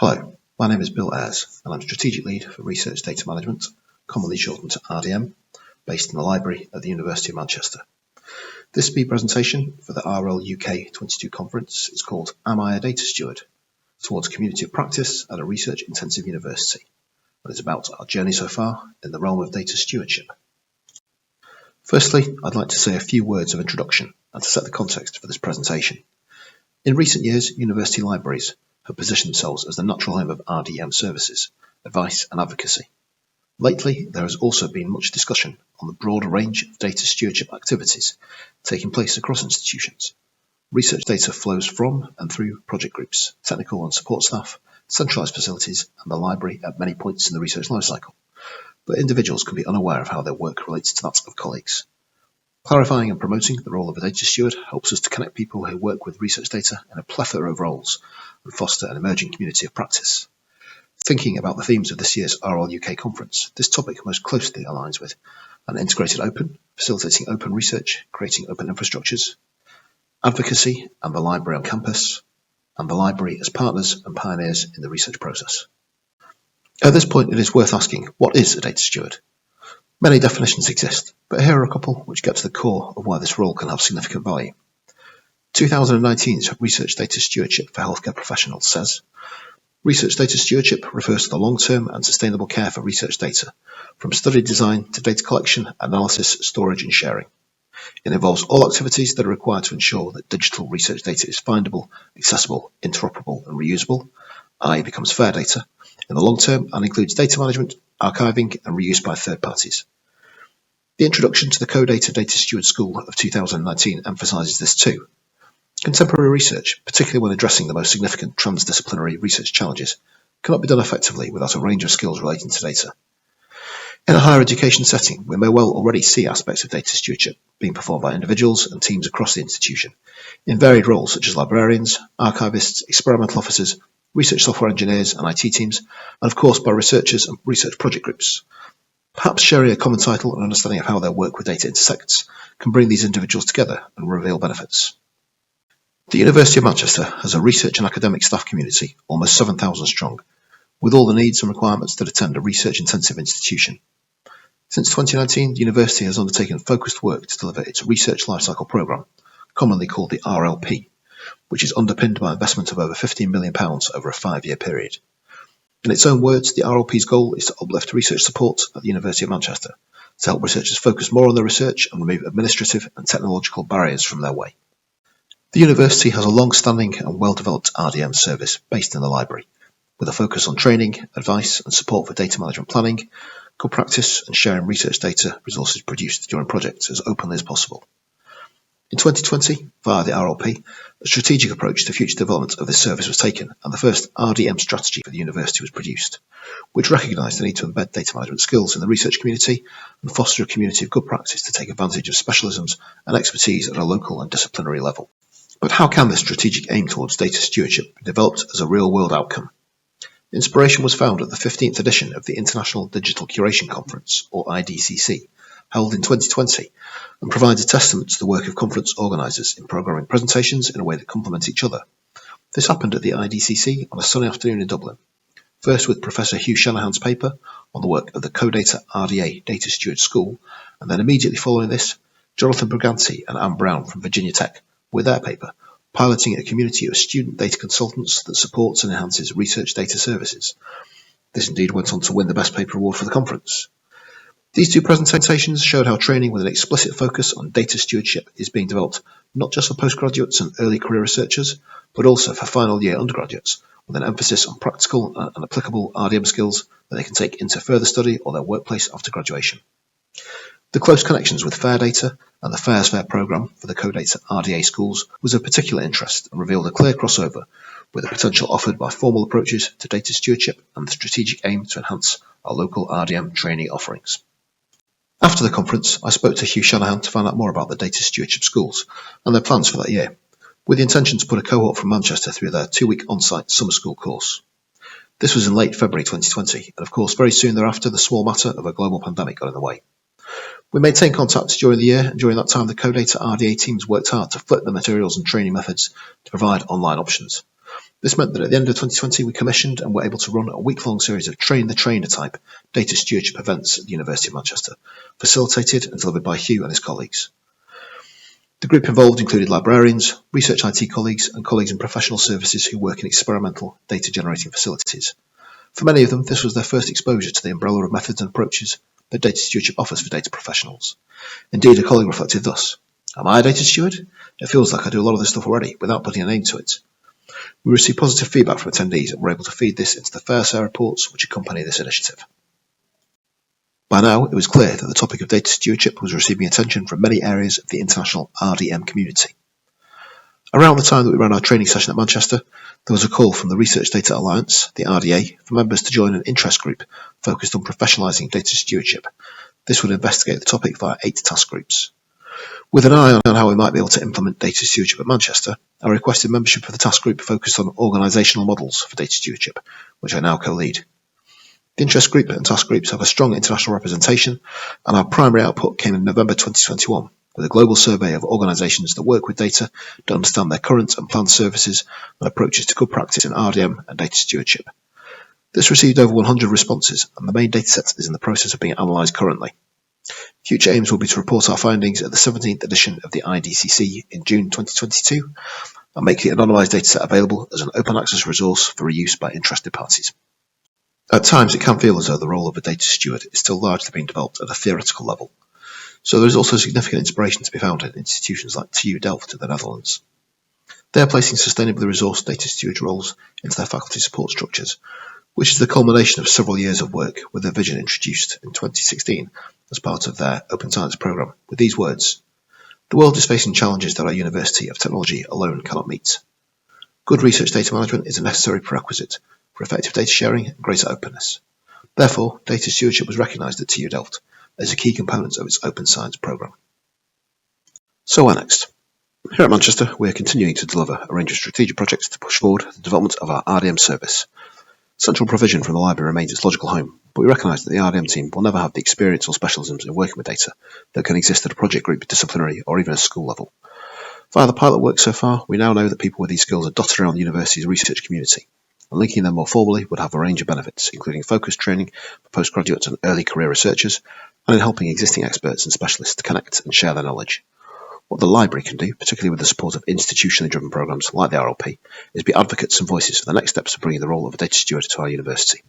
Hello, my name is Bill Ayres and I'm Strategic Lead for Research Data Management, commonly shortened to RDM, based in the library at the University of Manchester. This speed presentation for the RLUK22 conference is called Am I a Data Steward? Towards Community of Practice at a Research-Intensive University, and it's about our journey so far in the realm of data stewardship. Firstly, I'd like to say a few words of introduction and to set the context for this presentation. In recent years, university libraries have positioned themselves as the natural home of RDM services, advice and advocacy. Lately, there has also been much discussion on the broader range of data stewardship activities taking place across institutions. Research data flows from and through project groups, technical and support staff, centralised facilities and the library at many points in the research lifecycle, but individuals can be unaware of how their work relates to that of colleagues. Clarifying and promoting the role of a data steward helps us to connect people who work with research data in a plethora of roles and foster an emerging community of practice. Thinking about the themes of this year's RLUK conference, this topic most closely aligns with an integrated open, facilitating open research, creating open infrastructures, advocacy and the library on campus, and the library as partners and pioneers in the research process. At this point, it is worth asking, what is a data steward? Many definitions exist, but here are a couple which get to the core of why this role can have significant value. 2019's Research Data Stewardship for Healthcare Professionals says, Research data stewardship refers to the long-term and sustainable care for research data, from study design to data collection, analysis, storage and sharing. It involves all activities that are required to ensure that digital research data is findable, accessible, interoperable and reusable, i.e. becomes fair data, in the long term and includes data management, archiving and reuse by third parties. The introduction to the Co-Data Data Steward School of 2019 emphasises this too. Contemporary research, particularly when addressing the most significant transdisciplinary research challenges, cannot be done effectively without a range of skills relating to data. In a higher education setting, we may well already see aspects of data stewardship being performed by individuals and teams across the institution, in varied roles such as librarians, archivists, experimental officers, research software engineers and IT teams, and of course by researchers and research project groups. Perhaps sharing a common title and understanding of how their work with data intersects can bring these individuals together and reveal benefits. The University of Manchester has a research and academic staff community, almost 7,000 strong, with all the needs and requirements that attend a research-intensive institution. Since 2019, the university has undertaken focused work to deliver its Research Lifecycle Programme, commonly called the RLP, which is underpinned by investment of over £15 million over a 5-year period. In its own words, the RLP's goal is to uplift research support at the University of Manchester to help researchers focus more on their research and remove administrative and technological barriers from their way. The university has a long-standing and well-developed RDM service based in the library, with a focus on training, advice and support for data management planning, good practice and sharing research data resources produced during projects as openly as possible. In 2020, via the RLP, a strategic approach to future development of this service was taken and the first RDM strategy for the university was produced, which recognised the need to embed data management skills in the research community and foster a community of good practice to take advantage of specialisms and expertise at a local and disciplinary level. But how can this strategic aim towards data stewardship be developed as a real-world outcome? Inspiration was found at the 15th edition of the International Digital Curation Conference, or IDCC, held in 2020, and provides a testament to the work of conference organisers in programming presentations in a way that complement each other. This happened at the IDCC on a sunny afternoon in Dublin, first with Professor Hugh Shanahan's paper on the work of the Co-Data RDA Data Steward School, and then immediately following this, Jonathan Briganti and Anne Brown from Virginia Tech with their paper, piloting a community of student data consultants that supports and enhances research data services. This indeed went on to win the Best Paper Award for the conference. These two presentations showed how training with an explicit focus on data stewardship is being developed not just for postgraduates and early career researchers, but also for final year undergraduates, with an emphasis on practical and applicable RDM skills that they can take into further study or their workplace after graduation. The close connections with FAIR Data and the FAIR's FAIR programme for the Co-Data RDA schools was of particular interest and revealed a clear crossover with the potential offered by formal approaches to data stewardship and the strategic aim to enhance our local RDM trainee offerings. After the conference, I spoke to Hugh Shanahan to find out more about the data stewardship schools and their plans for that year, with the intention to put a cohort from Manchester through their 2-week on-site summer school course. This was in late February 2020, and of course very soon thereafter the small matter of a global pandemic got in the way. We maintained contact during the year, and during that time the Co-Data RDA teams worked hard to flip the materials and training methods to provide online options. This meant that at the end of 2020 we commissioned and were able to run a week-long series of Train the Trainer type data stewardship events at the University of Manchester, facilitated and delivered by Hugh and his colleagues. The group involved included librarians, research IT colleagues and colleagues in professional services who work in experimental data generating facilities. For many of them, this was their first exposure to the umbrella of methods and approaches that data stewardship offers for data professionals. Indeed, a colleague reflected thus: "Am I a data steward? It feels like I do a lot of this stuff already without putting a name to it." We received positive feedback from attendees and were able to feed this into the Fair Share reports which accompany this initiative. By now, it was clear that the topic of data stewardship was receiving attention from many areas of the international RDM community. Around the time that we ran our training session at Manchester, there was a call from the Research Data Alliance, the RDA, for members to join an interest group focused on professionalising data stewardship. This would investigate the topic via 8 task groups. With an eye on how we might be able to implement data stewardship at Manchester, I requested membership of the task group focused on organisational models for data stewardship, which I now co-lead. The interest group and task groups have a strong international representation, and our primary output came in November 2021, with a global survey of organisations that work with data to understand their current and planned services and approaches to good practice in RDM and data stewardship. This received over 100 responses, and the main dataset is in the process of being analysed currently. Future aims will be to report our findings at the 17th edition of the IDCC in June 2022 and make the anonymised dataset available as an open access resource for reuse by interested parties. At times it can feel as though the role of a data steward is still largely being developed at a theoretical level, so there is also significant inspiration to be found in institutions like TU Delft in the Netherlands. They are placing sustainably resourced data steward roles into their faculty support structures, which is the culmination of several years of work with their vision introduced in 2016 as part of their Open Science programme, with these words: "The world is facing challenges that our University of Technology alone cannot meet. Good research data management is a necessary prerequisite for effective data sharing and greater openness. Therefore, data stewardship was recognised at TU Delft as a key component of its Open Science programme." So where next? Here at Manchester, we are continuing to deliver a range of strategic projects to push forward the development of our RDM service. Central provision from the library remains its logical home, but we recognise that the RDM team will never have the experience or specialisms in working with data that can exist at a project group, disciplinary or even a school level. Via the pilot work so far, we now know that people with these skills are dotted around the university's research community, and linking them more formally would have a range of benefits, including focused training for postgraduate and early career researchers, and in helping existing experts and specialists to connect and share their knowledge. What the library can do, particularly with the support of institutionally driven programmes like the RLP, is be advocates and voices for the next steps of bringing the role of a data steward to our university.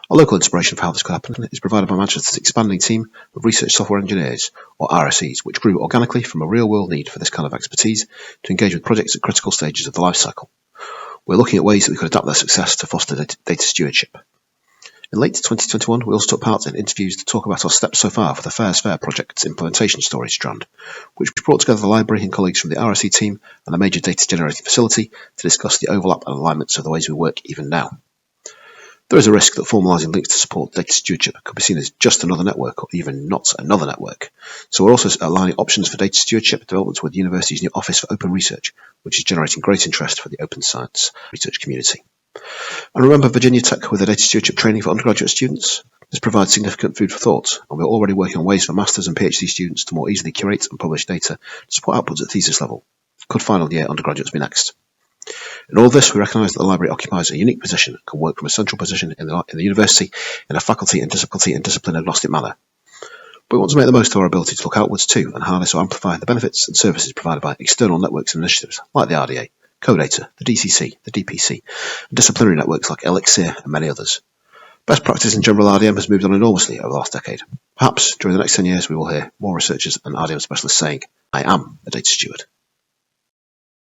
A local inspiration for how this could happen is provided by Manchester's expanding team of research software engineers, or RSEs, which grew organically from a real-world need for this kind of expertise to engage with projects at critical stages of the life cycle. We're looking at ways that we could adapt their success to foster data stewardship. In late 2021, we also took part in interviews to talk about our steps so far for the Fair project's implementation story strand, which brought together the library and colleagues from the RSE team and a major data generating facility to discuss the overlap and alignments of the ways we work even now. There is a risk that formalising links to support data stewardship could be seen as just another network or even not another network. So we're also aligning options for data stewardship development with the university's new Office for Open Research, which is generating great interest for the open science research community. And remember Virginia Tech with the data stewardship training for undergraduate students? This provides significant food for thought, and we're already working on ways for Masters and PhD students to more easily curate and publish data to support outputs at thesis level. Could final year undergraduates be next? In all this, we recognise that the library occupies a unique position and can work from a central position in the university in a faculty and discipline agnostic manner. But we want to make the most of our ability to look outwards too and harness or amplify the benefits and services provided by external networks and initiatives like the RDA, CoData, the DCC, the DPC, and disciplinary networks like Elixir and many others. Best practice in general RDM has moved on enormously over the last decade. Perhaps during the next 10 years we will hear more researchers and RDM specialists saying, "I am a data steward."